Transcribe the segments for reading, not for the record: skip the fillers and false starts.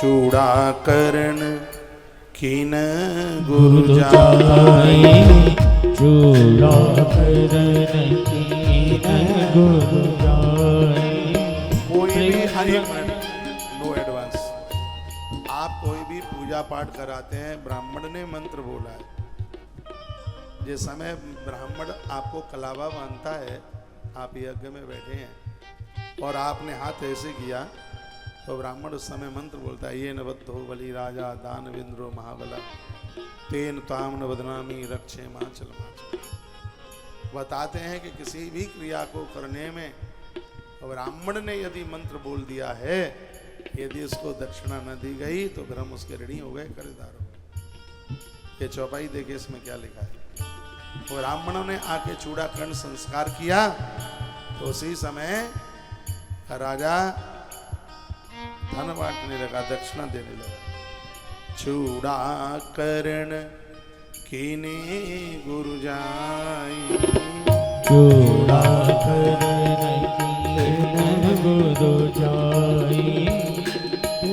चूड़ाकरण कीन गुरु जाई, चूड़ाकरण कीन गुरु जाई। कोई भी नो एडवांस, आप कोई भी पूजा पाठ कराते हैं, ब्राह्मण ने मंत्र बोला है, जिस समय ब्राह्मण आपको कलावा बांधता है, आप यज्ञ में बैठे हैं और आपने हाथ ऐसे किया तो ब्राह्मण उस समय मंत्र बोलता है, ये नवद्धो बलि राजा दानवेंद्रो महाबला तेन ताम न बदनामी रक्षे माचल माचल। बताते हैं कि किसी भी क्रिया को करने में ब्राह्मण ने यदि मंत्र बोल दिया है, यदि उसको दक्षिणा न दी गई तो फिर हम उसके ऋणी हो गए, कर्जदार हो गए। ये चौपाई देखिए इसमें क्या लिखा है। तो ब्राह्मणों ने आके चूड़ाकरण संस्कार किया तो उसी समय राजा धन बांटने लगा, दक्षिणा देने लगा। चूड़ाकरण कीने गुरु जाई, चूड़ाकरण कीन गुरु जाई।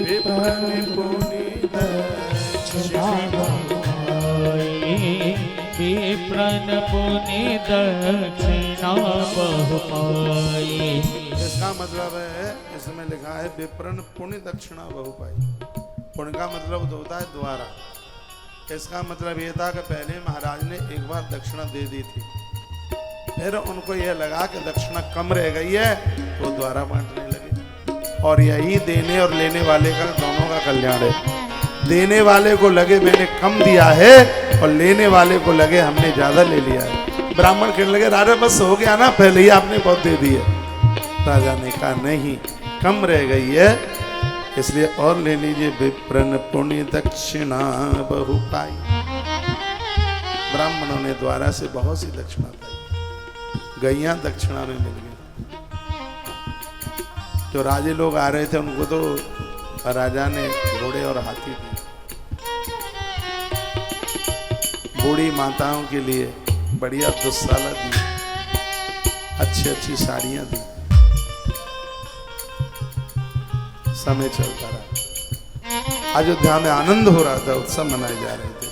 विप्रन पुनि दक्षिणा बहुपाई, विप्रन पुनि दक्षिणा बहुपाई। इसका मतलब है, इसमें लिखा है विप्रन पुण्य दक्षिणा बहुपाई। पुण्य का मतलब होता है द्वारा। इसका मतलब ये था कि पहले महाराज ने एक बार दक्षिणा दे दी थी, फिर उनको यह लगा कि दक्षिणा कम रह गई है तो द्वारा बांटने लगे। और यही देने और लेने वाले का दोनों का कल्याण है। देने वाले को लगे मैंने कम दिया है और लेने वाले को लगे हमने ज्यादा ले लिया है। ब्राह्मण कहने लगे राजा बस हो गया ना, पहले ही आपने बहुत दे दिए। राजा ने कहा नहीं, कम रह गई है, इसलिए और ले लीजिए। विप्रन पुण्य दक्षिणा बहुपाई। ब्राह्मणों ने द्वारा से बहुत सी दक्षिणा पाई, गैया दक्षिणा में मिल गई। जो राजे लोग आ रहे थे उनको तो राजा ने घोड़े और हाथी दिए। बूढ़ी माताओं के लिए बढ़िया दुस्साला दी, अच्छी अच्छी साड़ियां दी। समय चलता रहा, अयोध्या में आनंद हो रहा था, उत्सव मनाए जा रहे थे।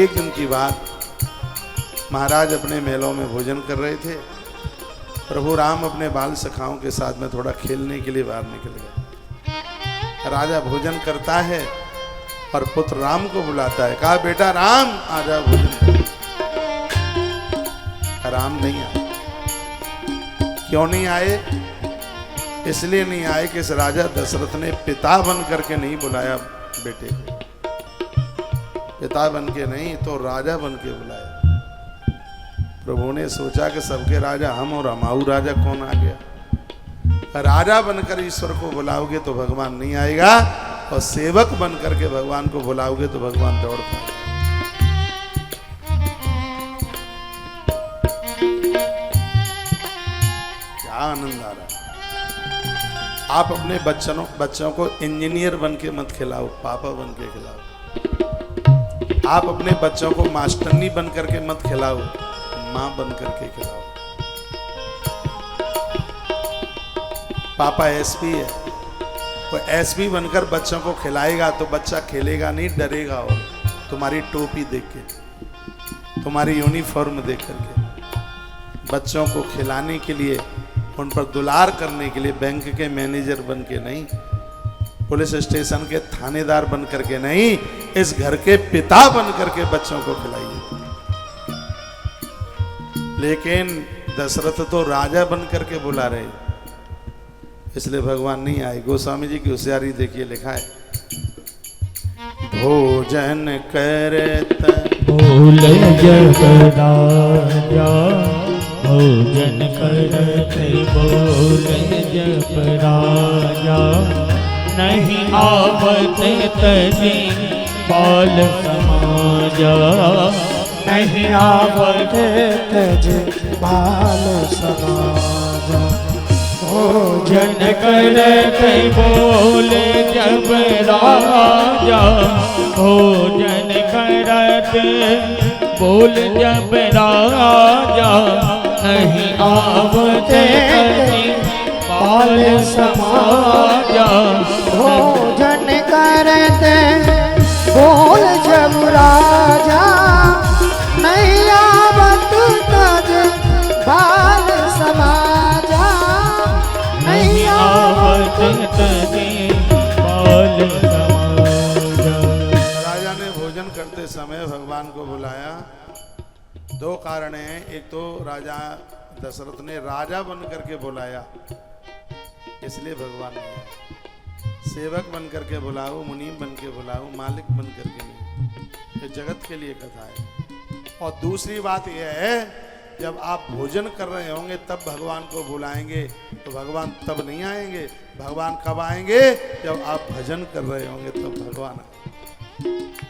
एक दिन की बात, महाराज अपने महलों में भोजन कर रहे थे। प्रभु राम अपने बाल सखाओं के साथ में थोड़ा खेलने के लिए बाहर निकल गए। राजा भोजन करता है और पुत्र राम को बुलाता है, कहा बेटा राम आ जाओ भोजन कर। राम नहीं आए। क्यों नहीं आए? इसलिए नहीं आए कि इस राजा दशरथ ने पिता बन करके नहीं बुलाया बेटे को, पिता बन के नहीं तो राजा बन के बुलाया। प्रभु ने सोचा कि सबके राजा हम और हमाऊ राजा कौन आ गया। राजा बनकर ईश्वर को बुलाओगे तो भगवान नहीं आएगा, और सेवक बन करके भगवान को बुलाओगे तो भगवान दौड़ पाएगा। क्या आनंद आ रहा है। आप अपने बच्चों को इंजीनियर बन के मत खिलाओ, पापा बन के खिलाओ। आप अपने बच्चों को मास्टरनी बन करके मत खिलाओ, मां बन करके खिलाओ। पापा एसपी है, वो एसपी बनकर बच्चों को खिलाएगा तो बच्चा खेलेगा नहीं, डरेगा। और तुम्हारी टोपी देख के, तुम्हारी यूनिफॉर्म देख करके। बच्चों को खिलाने के लिए, उन पर दुलार करने के लिए बैंक के मैनेजर बन के नहीं, पुलिस स्टेशन के थानेदार बन करके नहीं, इस घर के पिता बन करके बच्चों को खिलाइए। लेकिन दशरथ तो राजा बन करके बुला रहे, इसलिए भगवान नहीं आए। गोस्वामी जी की होशियारी देखिए, लिखा है भोजन करत बोल जब राजा, भोजन करत बोल जब राजा। नहीं आवत तजी बाल समाजा, नहीं आवत तजी बाल समाजा। भोजन करत बोल जब राजा, भोजन करत बोल जब राजा। नहीं आवत बाल समाजा, भगवान को बुलाया? दो कारण हैं। एक तो राजा दशरथ ने राजा बन करके बुलाया, इसलिए भगवान ने सेवक बन करके बुलाओ, मुनीम बन के बुलाओ, मालिक बन करके नहीं। ये जगत के लिए कथा है। और दूसरी बात यह है, जब आप भोजन कर रहे होंगे तब भगवान को बुलाएंगे, तो भगवान तब नहीं आएंगे। भगवान कब आएंगे? जब आप भजन कर रहे होंगे तब भगवान आएंगे।